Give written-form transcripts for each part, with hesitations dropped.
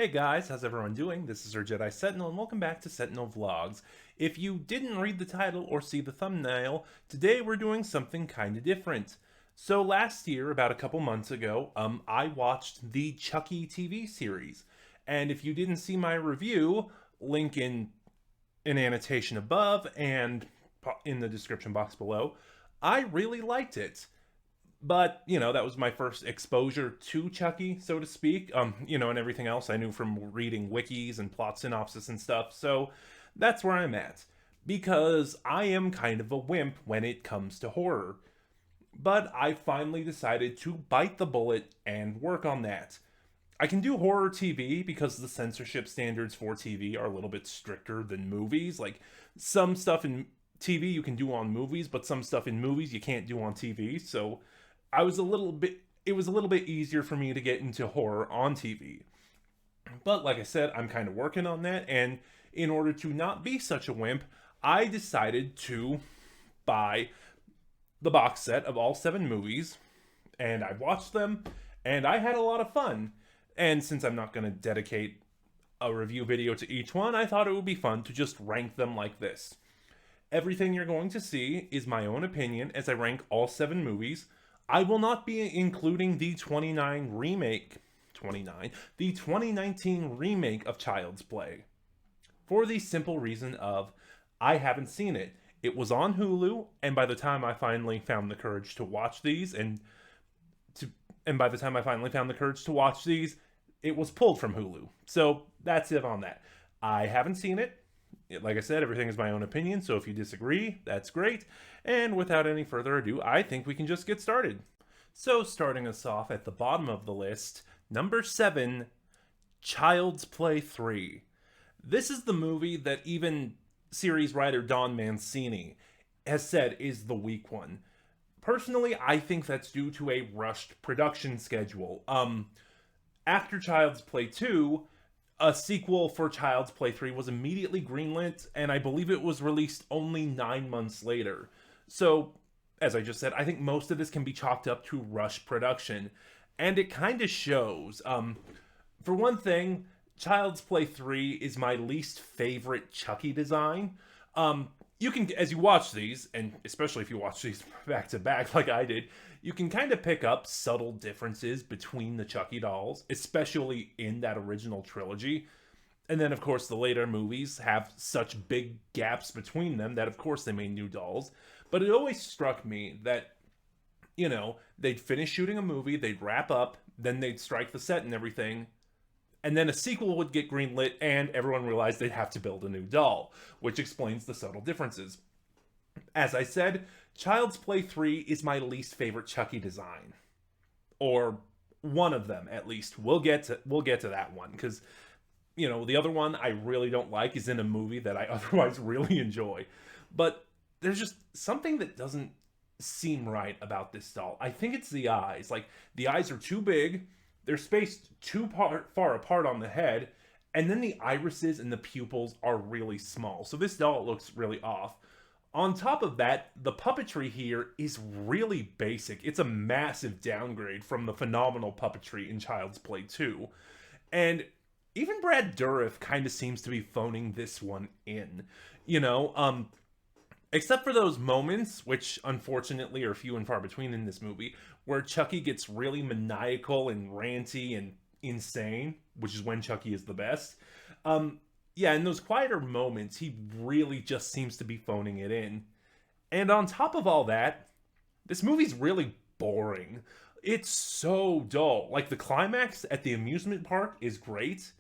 Hey guys, how's everyone doing? This is our Jedi Sentinel, and welcome back to Sentinel Vlogs. If you didn't read the title or see the thumbnail, today we're doing something kind of different. So last year, about a couple months ago, I watched the Chucky TV series. And if you didn't see my review, link in an annotation above and in the description box below, I really liked it. But that was my first exposure to Chucky, so to speak. And everything else I knew from reading wikis and plot synopsis and stuff. So that's where I'm at, because I am kind of a wimp when it comes to horror. But I finally decided to bite the bullet and work on that. I can do horror TV because the censorship standards for TV are a little bit stricter than movies. Like, some stuff in TV you can do on movies, but some stuff in movies you can't do on TV. So it was a little bit easier for me to get into horror on TV. But like I said, I'm kind of working on that, and in order to not be such a wimp, I decided to buy the box set of all 7 movies, and I watched them, and I had a lot of fun. And since I'm not going to dedicate a review video to each one, I thought it would be fun to just rank them like this. Everything you're going to see is my own opinion as I rank all 7 movies. I will not be including the 2019 remake of Child's Play, for the simple reason of I haven't seen it. It was on Hulu, and by the time I finally found the courage to watch these, by the time I finally found the courage to watch these, it was pulled from Hulu. So that's it on that. I haven't seen it. Like I said, everything is my own opinion, so if you disagree, that's great. And without any further ado, I think we can just get started. So, starting us off at the bottom of the list, number 7, Child's Play 3. This is the movie that even series writer Don Mancini has said is the weak one. Personally, I think that's due to a rushed production schedule. After Child's Play 2, a sequel for Child's Play 3 was immediately greenlit, and I believe it was released only 9 months later. So, as I just said, I think most of this can be chalked up to rush production, and it kind of shows. For one thing, Child's Play 3 is my least favorite Chucky design. You can, as you watch these, and especially if you watch these back to back like I did, you can kind of pick up subtle differences between the Chucky dolls, especially in that original trilogy. And then, of course, the later movies have such big gaps between them that, of course, they made new dolls. But it always struck me that, they'd finish shooting a movie, they'd wrap up, then they'd strike the set and everything, and then a sequel would get greenlit, and everyone realized they'd have to build a new doll, which explains the subtle differences. As I said, Child's Play 3 is my least favorite Chucky design. Or one of them, at least. We'll get to that one, because, the other one I really don't like is in a movie that I otherwise really enjoy. But there's just something that doesn't seem right about this doll. I think it's the eyes. Like, the eyes are too big, they're spaced too far apart on the head, and then the irises and the pupils are really small. So this doll looks really off. On top of that, the puppetry here is really basic. It's a massive downgrade from the phenomenal puppetry in Child's Play 2. And even Brad Dourif kind of seems to be phoning this one in. Except for those moments, which unfortunately are few and far between in this movie, where Chucky gets really maniacal and ranty and insane, which is when Chucky is the best. Yeah, in those quieter moments, he really just seems to be phoning it in. And on top of all that, this movie's really boring. It's so dull. Like, the climax at the amusement park is great,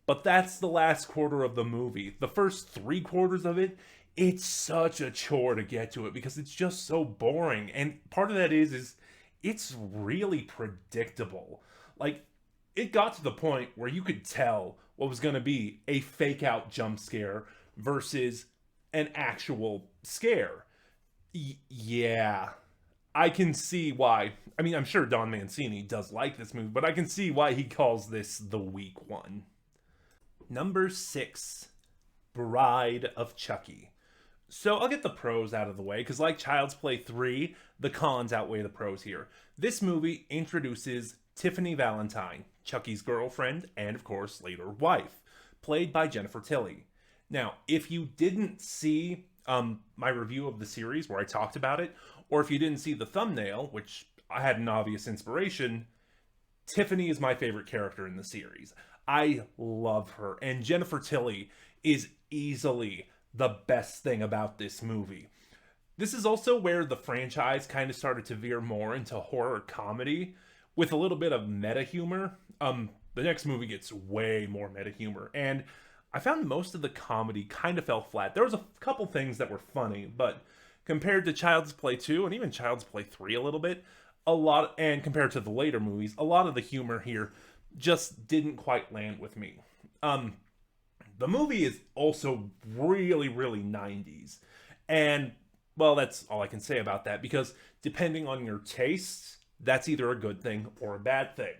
but that's the last quarter of the movie. The first 3 quarters of it, it's such a chore to get to it because it's just so boring. And part of that is it's really predictable. Like, it got to the point where you could tell what was going to be a fake out jump scare versus an actual scare. Yeah, I can see why. I mean, I'm sure Don Mancini does like this movie, but I can see why he calls this the weak one. Number 6, Bride of Chucky. So I'll get the pros out of the way, because like Child's Play 3, the cons outweigh the pros here. This movie introduces Tiffany Valentine, Chucky's girlfriend, and of course later wife, played by Jennifer Tilly. Now, if you didn't see my review of the series where I talked about it, or if you didn't see the thumbnail, which I had an obvious inspiration, Tiffany is my favorite character in the series. I love her, and Jennifer Tilly is easily the best thing about this movie. This is also where the franchise kind of started to veer more into horror comedy with a little bit of meta humor. The next movie gets way more meta humor, and I found most of the comedy kind of fell flat. There was a couple things that were funny, but compared to Child's Play 2 and even Child's Play 3 a little bit, and compared to the later movies, a lot of the humor here just didn't quite land with me. The movie is also really, really 90s. And, well, that's all I can say about that, because depending on your tastes, that's either a good thing or a bad thing.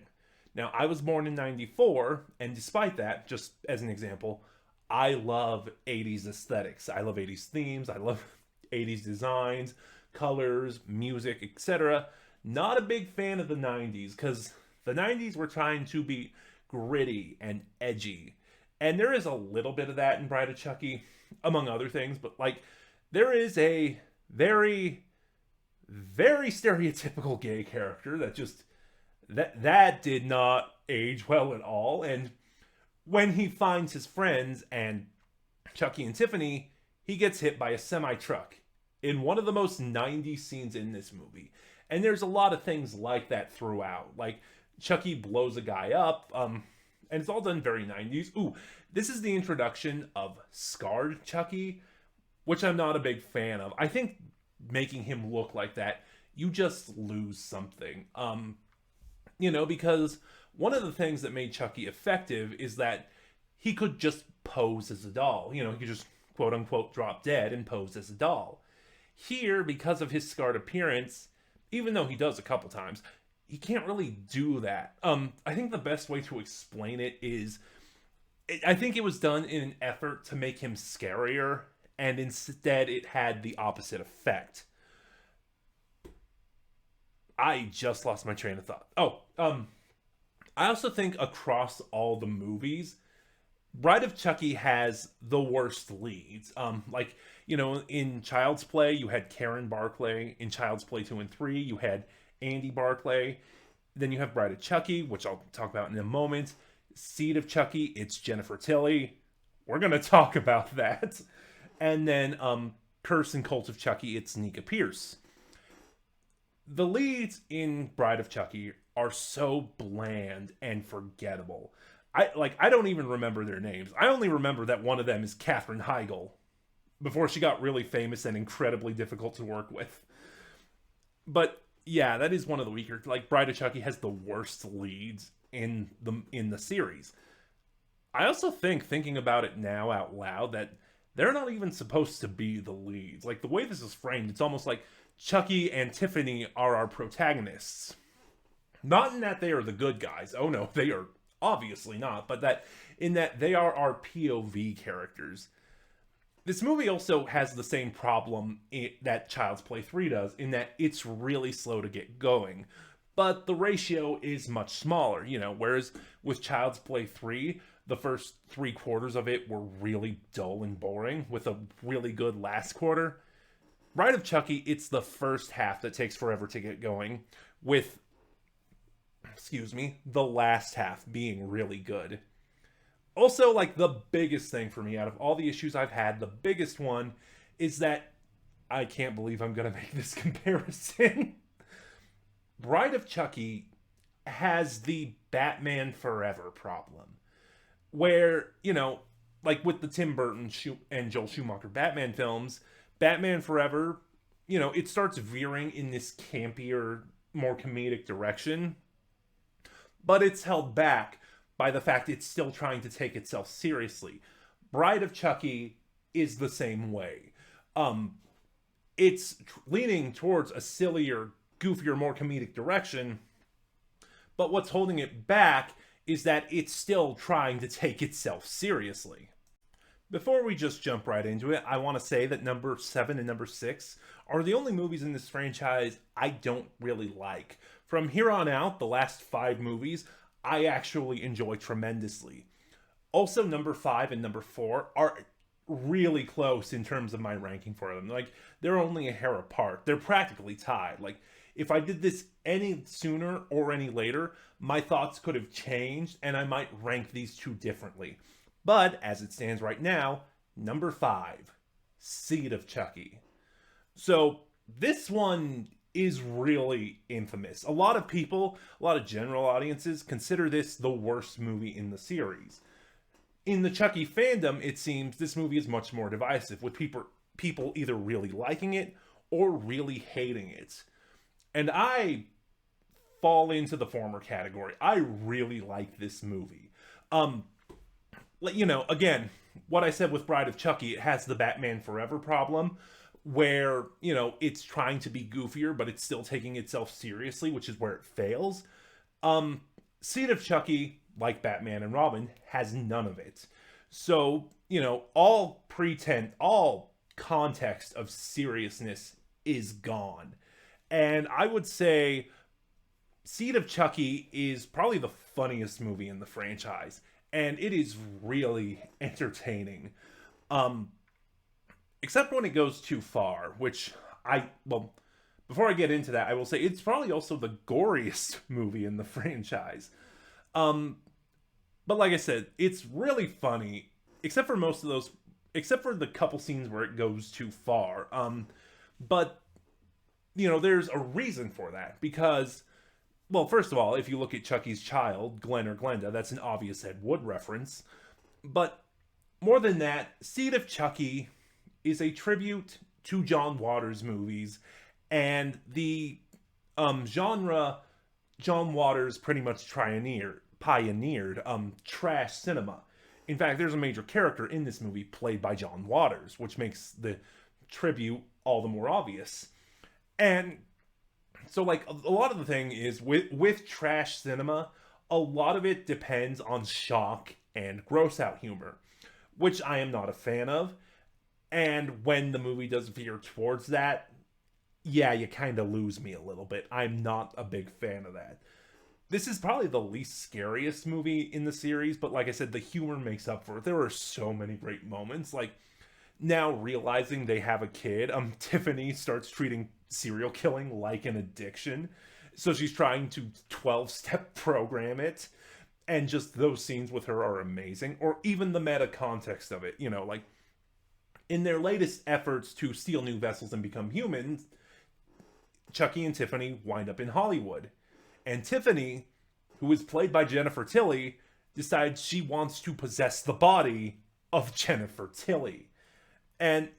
Now, I was born in 94, and despite that, just as an example, I love 80s aesthetics. I love 80s themes. I love 80s designs, colors, music, etc. Not a big fan of the 90s, because the 90s were trying to be gritty and edgy. And there is a little bit of that in Bride of Chucky, among other things, but like, there is a very, very stereotypical gay character that just, that did not age well at all. And when he finds his friends and Chucky and Tiffany, he gets hit by a semi-truck in one of the most 90s scenes in this movie. And there's a lot of things like that throughout. Like, Chucky blows a guy up, and it's all done very 90s. Ooh, this is the introduction of scarred Chucky, which I'm not a big fan of. I think making him look like that, you just lose something. Because one of the things that made Chucky effective is that he could just pose as a doll. He could just quote unquote drop dead and pose as a doll. Here, because of his scarred appearance, even though he does a couple times, he can't really do that. I think the best way to explain it is, I think it was done in an effort to make him scarier, and instead it had the opposite effect. I just lost my train of thought. I also think across all the movies, Bride of Chucky has the worst leads. In Child's Play, you had Karen Barclay. In Child's Play 2 and 3, you had Andy Barclay. Then you have Bride of Chucky, which I'll talk about in a moment. Seed of Chucky, it's Jennifer Tilly. We're going to talk about that. And then Curse and Cult of Chucky, it's Nika Pierce. The leads in Bride of Chucky are so bland and forgettable. I don't even remember their names. I only remember that one of them is Katherine Heigl, before she got really famous and incredibly difficult to work with. But yeah, that is one of the weaker. Like, Bride of Chucky has the worst leads in the series. I also think, thinking about it now out loud, that they're not even supposed to be the leads. Like, the way this is framed, it's almost like Chucky and Tiffany are our protagonists. Not in that they are the good guys. Oh no, they are obviously not. But that in that they are our POV characters. This movie also has the same problem that Child's Play 3 does, in that it's really slow to get going. But the ratio is much smaller, whereas with Child's Play 3, the first 3/4 of it were really dull and boring, with a really good last quarter. Bride of Chucky, it's the first half that takes forever to get going, with, the last half being really good. Also, like, the biggest thing for me out of all the issues I've had, the biggest one is that I can't believe I'm going to make this comparison. Bride of Chucky has the Batman Forever problem, where, like with the Tim Burton and Joel Schumacher Batman films, Batman Forever, it starts veering in this campier, more comedic direction, but it's held back by the fact it's still trying to take itself seriously. Bride of Chucky is the same way. It's leaning towards a sillier, goofier, more comedic direction, but what's holding it back is that it's still trying to take itself seriously. Before we just jump right into it, I want to say that number 7 and number 6 are the only movies in this franchise I don't really like. From here on out, the last 5 movies I actually enjoy tremendously. Also, number 5 and number 4 are really close in terms of my ranking for them. Like, they're only a hair apart. They're practically tied. Like, if I did this any sooner or any later, my thoughts could have changed and I might rank these two differently. But as it stands right now, number 5, Seed of Chucky. So this one is really infamous. A lot of people, a lot of general audiences consider this the worst movie in the series. In the Chucky fandom, it seems this movie is much more divisive, with people either really liking it or really hating it. And I fall into the former category. I really like this movie. Again, what I said with Bride of Chucky, it has the Batman Forever problem where, it's trying to be goofier, but it's still taking itself seriously, which is where it fails. Seed of Chucky, like Batman and Robin, has none of it. So, all pretense, all context of seriousness is gone. And I would say Seed of Chucky is probably the funniest movie in the franchise, and it is really entertaining. Um, Except when it goes too far, which before I get into that, I will say it's probably also the goriest movie in the franchise. Um, but like I said, it's really funny, except for except for the couple scenes where it goes too far. But there's a reason for that because, well, first of all, if you look at Chucky's child, Glenn or Glenda, that's an obvious Ed Wood reference. But more than that, Seed of Chucky is a tribute to John Waters movies and the genre John Waters pretty much pioneered trash cinema. In fact, there's a major character in this movie played by John Waters, which makes the tribute all the more obvious. And so, like, a lot of the thing is with trash cinema, a lot of it depends on shock and gross out humor, which I am not a fan of. And when the movie does veer towards that, yeah, you kind of lose me a little bit. I'm not a big fan of that. This is probably the least scariest movie in the series, but like I said, the humor makes up for it. There are so many great moments. Like, now realizing they have a kid, Tiffany starts treating serial killing like an addiction. So she's trying to 12-step program it. And just those scenes with her are amazing. Or even the meta context of it. Like, in their latest efforts to steal new vessels and become humans, Chucky and Tiffany wind up in Hollywood. And Tiffany, who is played by Jennifer Tilly, decides she wants to possess the body of Jennifer Tilly. And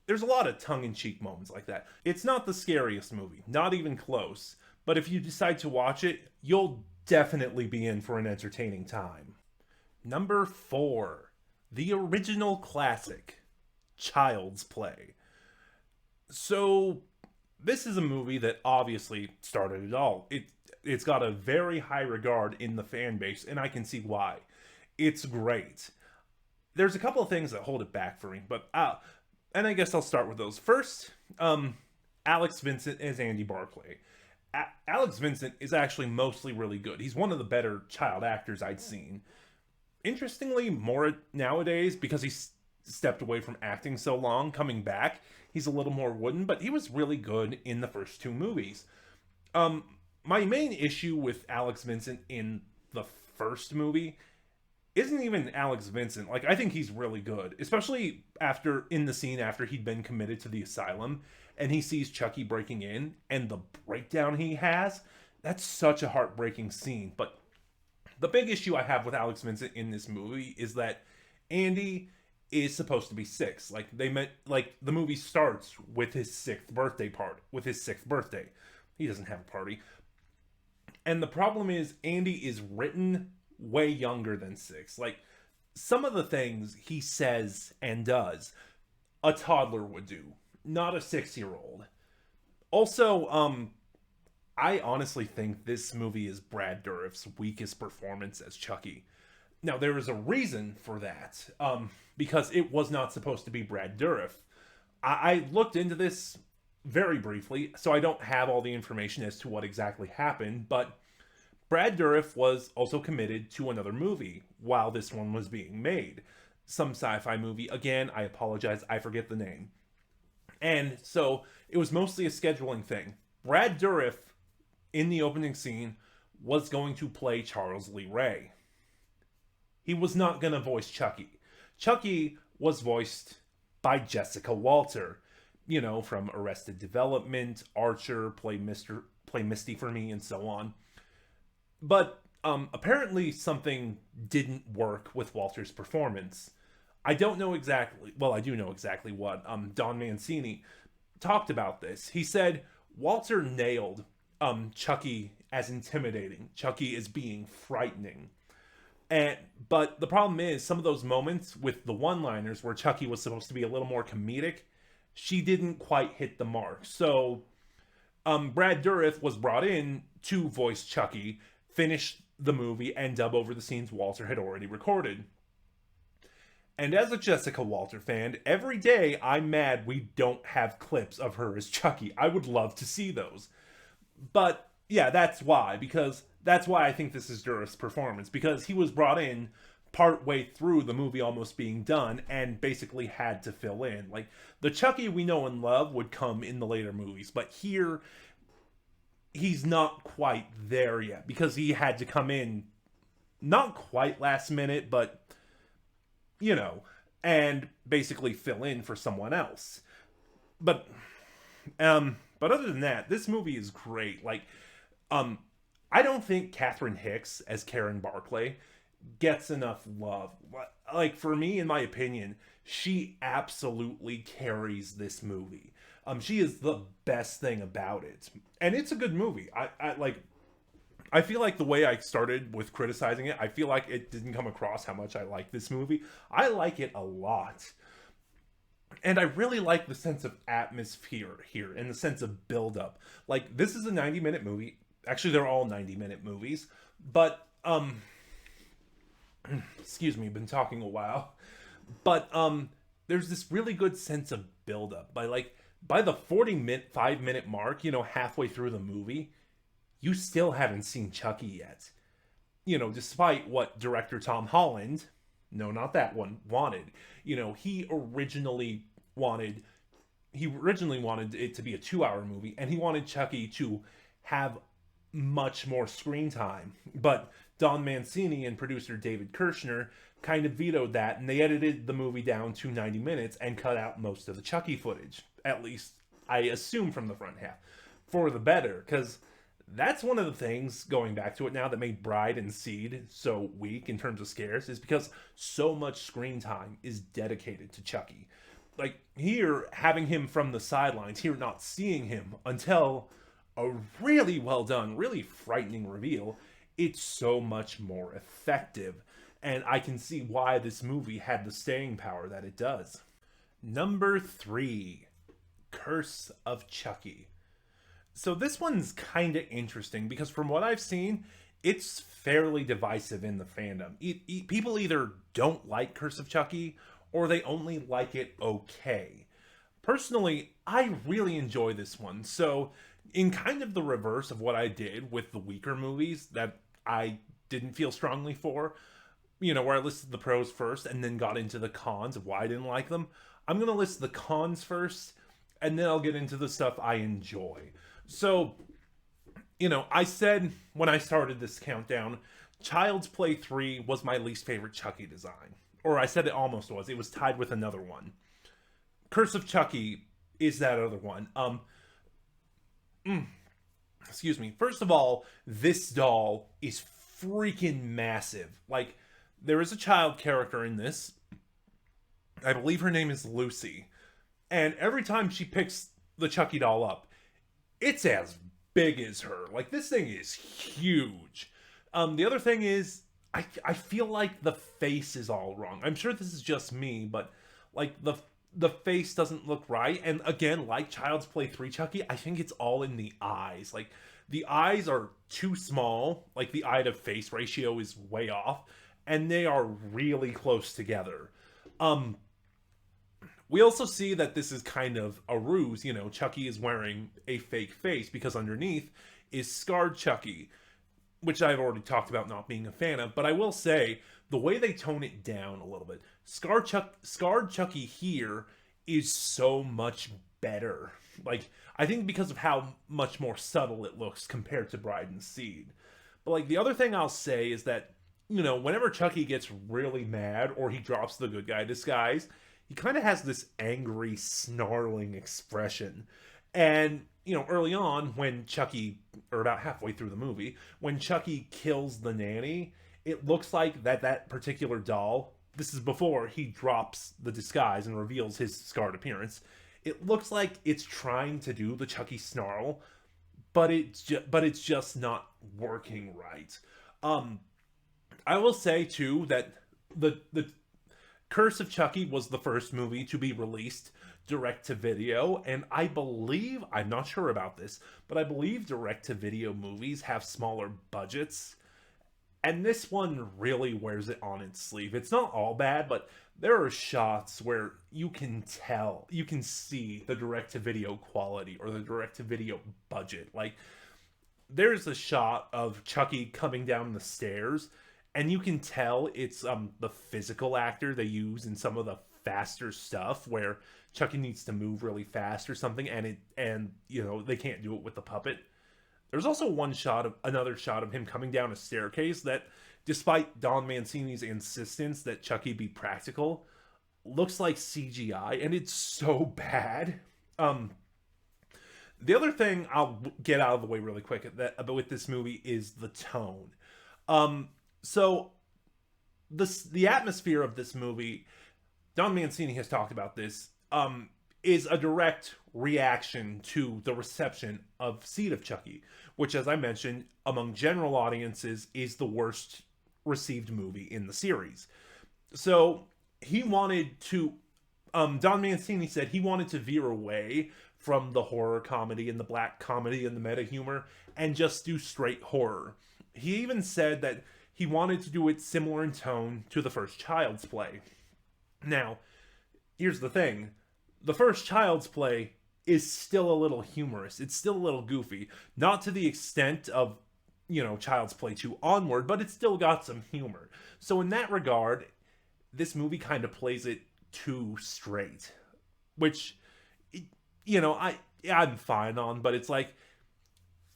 there's a lot of tongue-in-cheek moments like that. It's not the scariest movie, not even close. But if you decide to watch it, you'll definitely be in for an entertaining time. Number 4, the original classic, Child's Play. So, this is a movie that obviously started it all. It's got a very high regard in the fan base, and I can see why. It's great. There's a couple of things that hold it back for me, but and I guess I'll start with those. First, Alex Vincent as Andy Barclay. Alex Vincent is actually mostly really good. He's one of the better child actors I'd seen. Interestingly, more nowadays, because he's stepped away from acting so long, coming back, he's a little more wooden, but he was really good in the first 2 movies. My main issue with Alex Vincent in the first movie isn't even Alex Vincent. Like, I think he's really good, especially in the scene after he'd been committed to the asylum and he sees Chucky breaking in and the breakdown he has. That's such a heartbreaking scene. But the big issue I have with Alex Vincent in this movie is that Andy is supposed to be 6. Like, the movie starts with his 6th birthday. He doesn't have a party. And the problem is Andy is written way younger than 6. Like, some of the things he says and does, a toddler would do, not a 6-year-old. Also, I honestly think this movie is Brad Dourif's weakest performance as Chucky. Now, there is a reason for that, because it was not supposed to be Brad Dourif. I looked into this very briefly, so I don't have all the information as to what exactly happened, but Brad Dourif was also committed to another movie while this one was being made. Some sci-fi movie. Again, I apologize, I forget the name. And so it was mostly a scheduling thing. Brad Dourif, in the opening scene, was going to play Charles Lee Ray. He was not going to voice Chucky. Chucky was voiced by Jessica Walter, you know, from Arrested Development, Archer, Play Misty for Me, and so on. But apparently something didn't work with Walter's performance. I don't know exactly, well, I do know exactly what. Don Mancini talked about this. He said Walter nailed Chucky as intimidating. Chucky as being frightening. But the problem is, some of those moments with the one-liners where Chucky was supposed to be a little more comedic, she didn't quite hit the mark. So Brad Dourif was brought in to voice Chucky, finish the movie, and dub over the scenes Walter had already recorded. And as a Jessica Walter fan, every day I'm mad we don't have clips of her as Chucky. I would love to see those. But yeah, that's why I think this is Dourif's performance, because he was brought in part way through the movie almost being done and basically had to fill in. Like, the Chucky we know and love would come in the later movies, but here he's not quite there yet because he had to come in not quite last minute, but you know, and basically fill in for someone else. But other than that, this movie is great. Like, I don't think Catherine Hicks as Karen Barclay gets enough love. Like, for me, in my opinion, she absolutely carries this movie. She is the best thing about it, and it's a good movie. I feel like the way I started with criticizing it, I feel like it didn't come across how much I like this movie. I like it a lot. And I really like the sense of atmosphere here and the sense of build-up. Like, this is a 90-minute movie. Actually, they're all 90-minute movies. But, excuse me, been talking a while. But, there's this really good sense of build-up. By the 45-minute mark, you know, halfway through the movie, you still haven't seen Chucky yet. You know, despite what director Tom Holland, no, not that one, wanted. You know, he originally wanted it to be a 2-hour movie, and he wanted Chucky to have much more screen time. But Don Mancini and producer David Kirshner kind of vetoed that, and they edited the movie down to 90 minutes and cut out most of the Chucky footage. At least, I assume, from the front half. For the better, because that's one of the things, going back to it now, that made Bride and Seed so weak in terms of scares, is because so much screen time is dedicated to Chucky. Like, here, having him from the sidelines, here not seeing him until a really well done, really frightening reveal, it's so much more effective. And I can see why this movie had the staying power that it does. Number 3, Curse of Chucky. So this one's kind of interesting because from what I've seen, it's fairly divisive in the fandom. People either don't like Curse of Chucky or they only like it okay. Personally, I really enjoy this one. So in kind of the reverse of what I did with the weaker movies that I didn't feel strongly for, you know, where I listed the pros first and then got into the cons of why I didn't like them, I'm going to list the cons first and then I'll get into the stuff I enjoy. So, you know, I said when I started this countdown, Child's Play 3 was my least favorite Chucky design. Or I said it almost was. It was tied with another one. Curse of Chucky is that other one. Excuse me. First of all, this doll is freaking massive. Like, there is a child character in this. I believe her name is Lucy. And every time she picks the Chucky doll up, it's as big as her. Like, this thing is huge. The other thing is, I feel like the face is all wrong. I'm sure this is just me, but like the face doesn't look right. And again, like Child's Play 3 Chucky, I think it's all in the eyes. Like, the eyes are too small. Like, the eye to face ratio is way off. and they are really close together. Um, we also see that this is kind of a ruse. You know, Chucky is wearing a fake face because underneath is scarred Chucky, which I've already talked about not being a fan of. But I will say the way they tone it down a little bit, scarred Chucky here is so much better. Like, I think because of how much more subtle it looks compared to Bride and Seed. But like the other thing I'll say is that, you know, whenever Chucky gets really mad or he drops the good guy disguise, he kind of has this angry, snarling expression. And, you know, early on, when Chucky, or about halfway through the movie, when Chucky kills the nanny, it looks like that particular doll, this is before he drops the disguise and reveals his scarred appearance. It looks like it's trying to do the Chucky snarl, but it's just not working right. Um, I will say too that the Curse of Chucky was the first movie to be released direct to video, and I believe, I'm not sure about this, but I believe direct to video movies have smaller budgets. And this one really wears it on its sleeve. It's not all bad, but there are shots where you can tell, you can see the direct to video quality or the direct to video budget. Like, there's a shot of Chucky coming down the stairs, and you can tell it's the physical actor they use in some of the faster stuff where Chucky needs to move really fast or something, and you know they can't do it with the puppet. There's also another shot of him coming down a staircase that, despite Don Mancini's insistence that Chucky be practical, looks like CGI, and it's so bad. The other thing I'll get out of the way really quick with this movie is the tone. So the atmosphere of this movie, Don Mancini has talked about this, is a direct reaction to the reception of Seed of Chucky, which, as I mentioned, among general audiences is the worst received movie in the series. So he wanted to, Don Mancini said he wanted to veer away from the horror comedy and the black comedy and the meta humor and just do straight horror. He even said that he wanted to do it similar in tone to the first Child's Play. Now, here's the thing. The first Child's Play is still a little humorous. It's still a little goofy. Not to the extent of, you know, Child's Play 2 onward, but it's still got some humor. So in that regard, this movie kind of plays it too straight. Which, you know, I'm fine on, but it's like,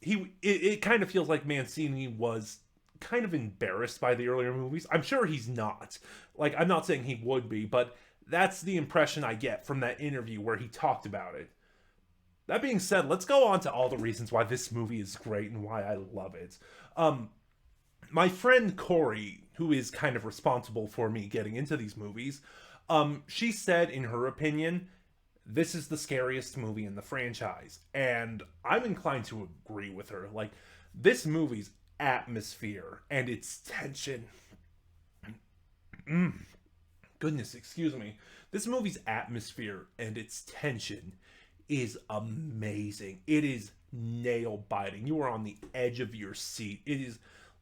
it kind of feels like Mancini was kind of embarrassed by the earlier movies. I'm sure he's not. Like, I'm not saying he would be, but that's the impression I get from that interview where he talked about it. That being said, let's go on to all the reasons why this movie is great and why I love it. My friend Corey, who is kind of responsible for me getting into these movies, she said, in her opinion, this is the scariest movie in the franchise. And I'm inclined to agree with her. Like, this movie's atmosphere and its tension. Goodness, excuse me. This movie's atmosphere and its tension is amazing. It is nail biting. You are on the edge of your seat. It is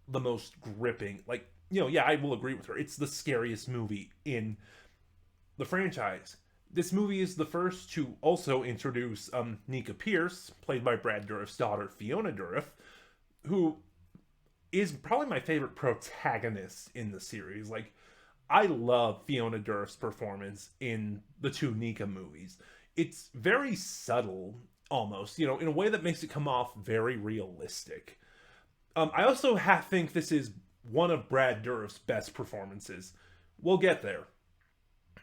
the most gripping. Like, you know, yeah, I will agree with her. It's the scariest movie in the franchise. This movie is the first to also introduce Nika Pierce, played by Brad Dourif's daughter, Fiona Dourif, who is probably my favorite protagonist in the series. Like, I love Fiona Dourif's performance in the two Nika movies. It's very subtle, almost, you know, in a way that makes it come off very realistic. I also think this is one of Brad Dourif's best performances. We'll get there.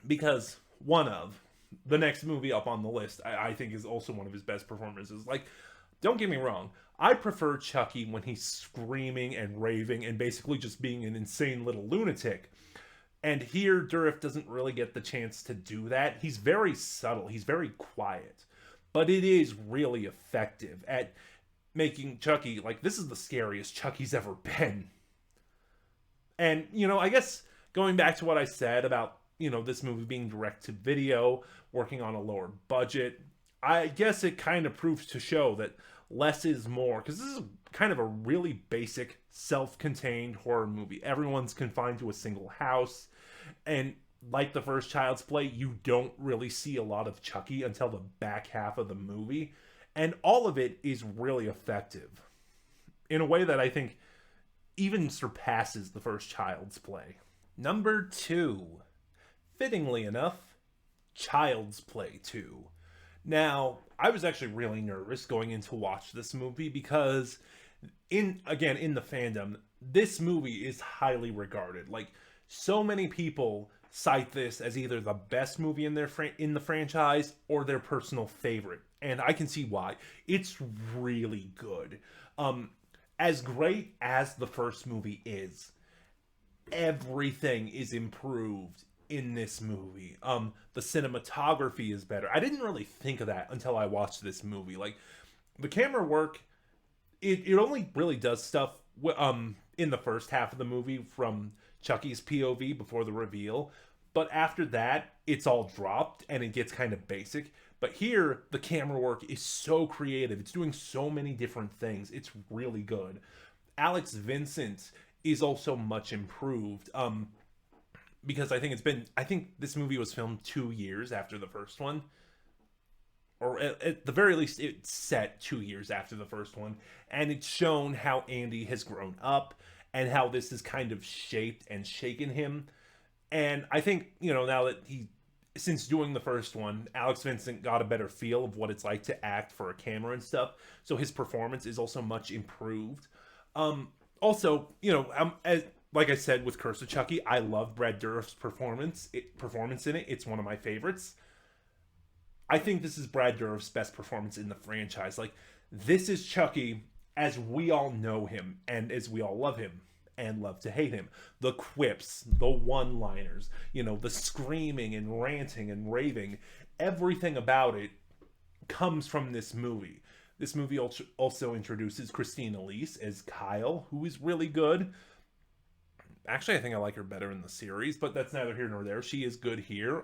Because the next movie up on the list, I think is also one of his best performances. Like, don't get me wrong, I prefer Chucky when he's screaming and raving and basically just being an insane little lunatic. And here, Dourif doesn't really get the chance to do that. He's very subtle. He's very quiet. But it is really effective at making Chucky, like, this is the scariest Chucky's ever been. And, you know, I guess going back to what I said about, you know, this movie being direct to video, working on a lower budget, I guess it kind of proves to show that less is more. Because this is kind of a really basic self-contained horror movie. Everyone's confined to a single house, and like the first Child's Play, you don't really see a lot of Chucky until the back half of the movie, and all of it is really effective in a way that I think even surpasses the first Child's Play. Number 2, fittingly enough, Child's Play 2. Now, I was actually really nervous going in to watch this movie because in the fandom, this movie is highly regarded. Like, so many people cite this as either the best movie in in the franchise or their personal favorite, and I can see why. It's really good. As great as the first movie is, everything is improved in this movie. The cinematography is better. I didn't really think of that until I watched this movie. Like, the camera work, it only really does stuff in the first half of the movie from Chucky's POV before the reveal, but after that it's all dropped and it gets kind of basic. But here the camera work is so creative. It's doing so many different things. It's really good. Alex Vincent is also much improved, because I think this movie was filmed 2 years after the first one, or at the very least it's set 2 years after the first one, and it's shown how Andy has grown up and how this has kind of shaped and shaken him. And I think, now that since doing the first one, Alex Vincent got a better feel of what it's like to act for a camera and stuff, so his performance is also much improved. Also, like I said with Curse of Chucky, I love Brad Dourif's performance in it. It's one of my favorites. I think this is Brad Dourif's best performance in the franchise. Like, this is Chucky as we all know him and as we all love him and love to hate him. The quips, the one-liners, the screaming and ranting and raving, everything about it comes from this movie. This movie also introduces Christine Elise as Kyle, who is really good. Actually, I think I like her better in the series, but that's neither here nor there. She is good here.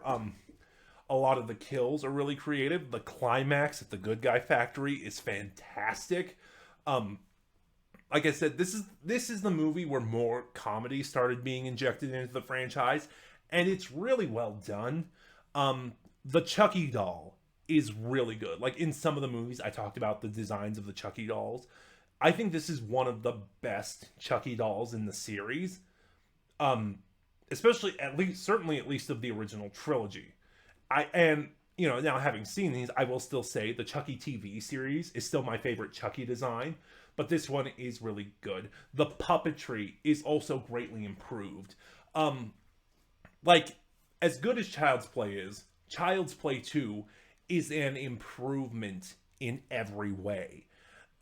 A lot of the kills are really creative. The climax at the Good Guy Factory is fantastic. Like I said, this is the movie where more comedy started being injected into the franchise, and it's really well done. The Chucky doll is really good. Like, in some of the movies, I talked about the designs of the Chucky dolls. I think this is one of the best Chucky dolls in the series. Especially certainly at least of the original trilogy. Now having seen these, I will still say the Chucky TV series is still my favorite Chucky design, but this one is really good. The puppetry is also greatly improved. Like, as good as Child's Play is, Child's Play 2 is an improvement in every way.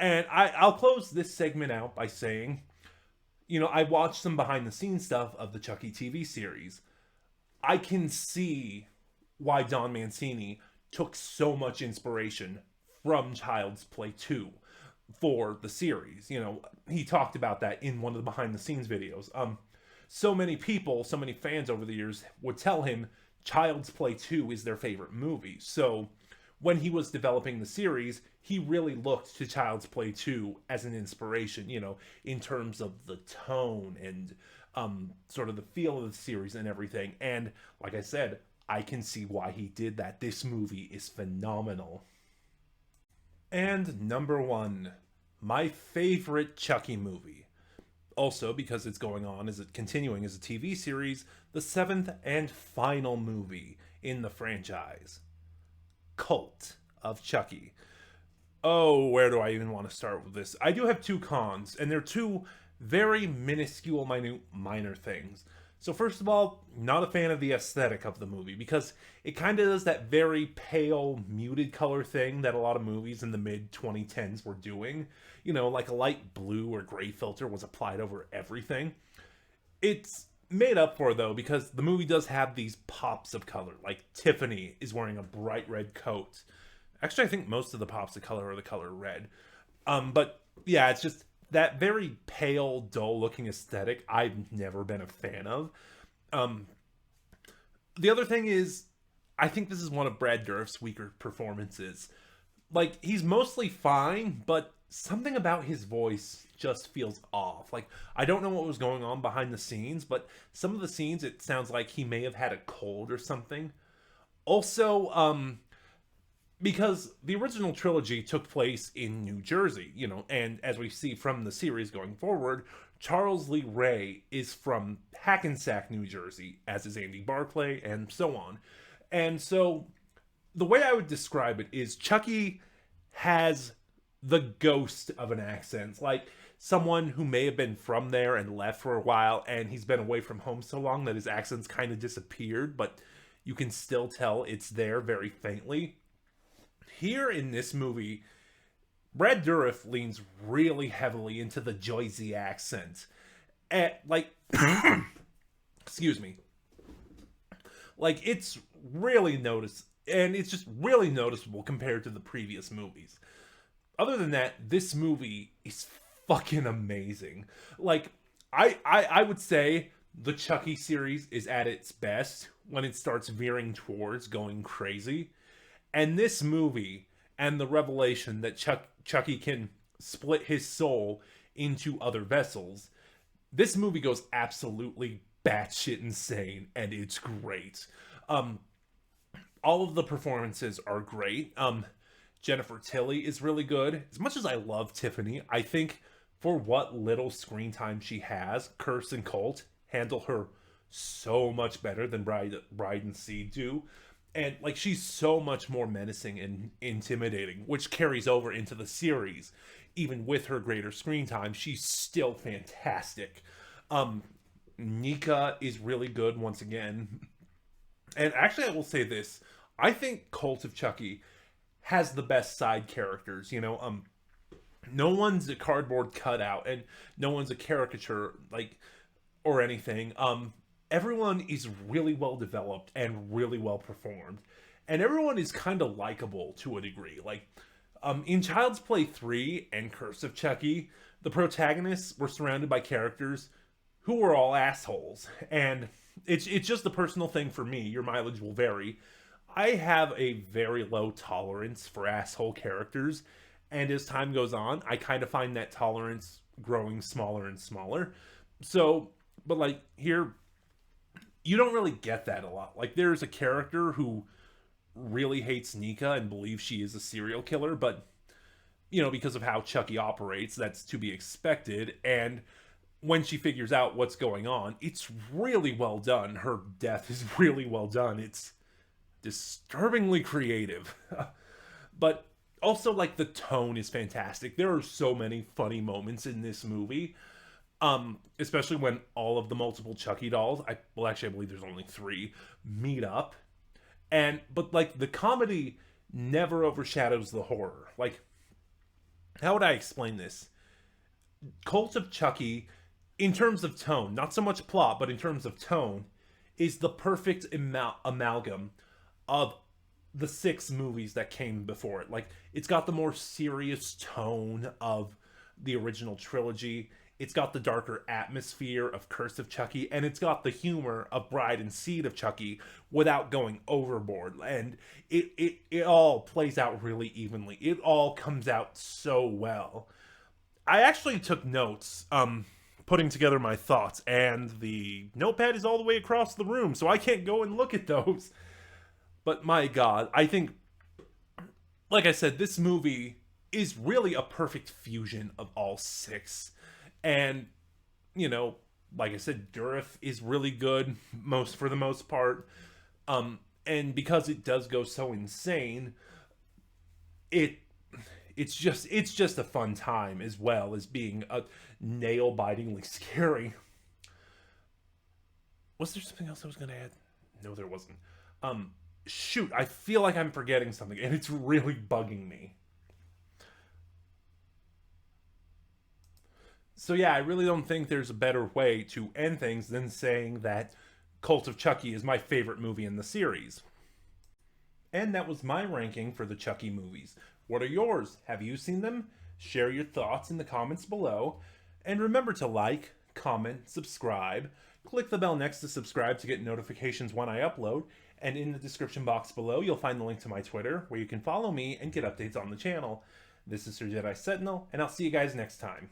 And I'll close this segment out by saying, I watched some behind the scenes stuff of the Chucky TV series. I can see why Don Mancini took so much inspiration from Child's Play 2 for the series. He talked about that in one of the behind the scenes videos. So many people, so many fans over the years would tell him Child's Play 2 is their favorite movie. So when he was developing the series, he really looked to Child's Play 2 as an inspiration, in terms of the tone and sort of the feel of the series and everything. And like I said, I can see why he did that. This movie is phenomenal. And number 1, my favorite Chucky movie. Also, because it's continuing as a TV series, the 7th and final movie in the franchise, Cult of Chucky. Oh, where do I even want to start with this? I do have 2 cons, and they're 2 very minuscule, minor things. So first of all, not a fan of the aesthetic of the movie, because it kind of does that very pale, muted color thing that a lot of movies in the mid-2010s were doing. Like a light blue or gray filter was applied over everything. It's made up for, though, because the movie does have these pops of color. Like, Tiffany is wearing a bright red coat. Actually, I think most of the pops of color are the color red. But yeah, it's just that very pale, dull-looking aesthetic I've never been a fan of. The other thing is, I think this is one of Brad Dourif's weaker performances. Like, he's mostly fine, but something about his voice just feels off. Like, I don't know what was going on behind the scenes, but some of the scenes, it sounds like he may have had a cold or something. Also, because the original trilogy took place in New Jersey, and as we see from the series going forward, Charles Lee Ray is from Hackensack, New Jersey, as is Andy Barclay, and so on. And so, the way I would describe it is Chucky has the ghost of an accent. Like someone who may have been from there and left for a while, and he's been away from home so long that his accent's kind of disappeared, but you can still tell it's there very faintly. Here in this movie, Brad Dourif leans really heavily into the Jersey accent. Like, excuse me. Like, it's really and it's just really noticeable compared to the previous movies. Other than that, this movie is fucking amazing. Like, I would say the Chucky series is at its best when it starts veering towards going crazy. And this movie and the revelation that Chucky can split his soul into other vessels, this movie goes absolutely batshit insane, and it's great. All of the performances are great. Jennifer Tilly is really good. As much as I love Tiffany, I think for what little screen time she has, Curse and Colt handle her so much better than Bride and Seed do. And like, she's so much more menacing and intimidating, which carries over into the series. Even with her greater screen time, she's still fantastic. Nika is really good once again. And actually, I will say this. I think Cult of Chucky has the best side characters. No one's a cardboard cutout, and no one's a caricature, like, or anything. Everyone is really well developed and really well performed, and everyone is kind of likable to a degree. Like, in Child's Play 3 and Curse of Chucky, the protagonists were surrounded by characters who were all assholes, and it's just a personal thing for me. Your mileage will vary. I have a very low tolerance for asshole characters, and as time goes on, I kind of find that tolerance growing smaller and smaller. So, but like here, you don't really get that a lot. Like, there's a character who really hates Nika and believes she is a serial killer, but because of how Chucky operates, that's to be expected. And when she figures out what's going on, it's really well done. Her death is really well done. It's disturbingly creative. But also, like, the tone is fantastic. There are so many funny moments in this movie. Especially when all of the multiple Chucky dolls, I believe there's only 3, meet up. But like, the comedy never overshadows the horror. Like, how would I explain this? Cult of Chucky, in terms of tone, not so much plot, but in terms of tone, is the perfect amalgam of the 6 movies that came before it. Like, it's got the more serious tone of the original trilogy. It's got the darker atmosphere of Curse of Chucky, and it's got the humor of Bride and Seed of Chucky without going overboard. And it all plays out really evenly. It all comes out so well. I actually took notes, putting together my thoughts, and the notepad is all the way across the room, so I can't go and look at those. But my God, I think, like I said, this movie is really a perfect fusion of all 6. And, like I said, Dourif is really good for the most part. And because it does go so insane, it's just a fun time, as well as being a nail-bitingly scary. Was there something else I was going to add? No, there wasn't. Shoot, I feel like I'm forgetting something, and it's really bugging me. So yeah, I really don't think there's a better way to end things than saying that Cult of Chucky is my favorite movie in the series. And that was my ranking for the Chucky movies. What are yours? Have you seen them? Share your thoughts in the comments below. And remember to like, comment, subscribe. Click the bell next to subscribe to get notifications when I upload. And in the description box below, you'll find the link to my Twitter, where you can follow me and get updates on the channel. This is Sir Jedi Sentinel, and I'll see you guys next time.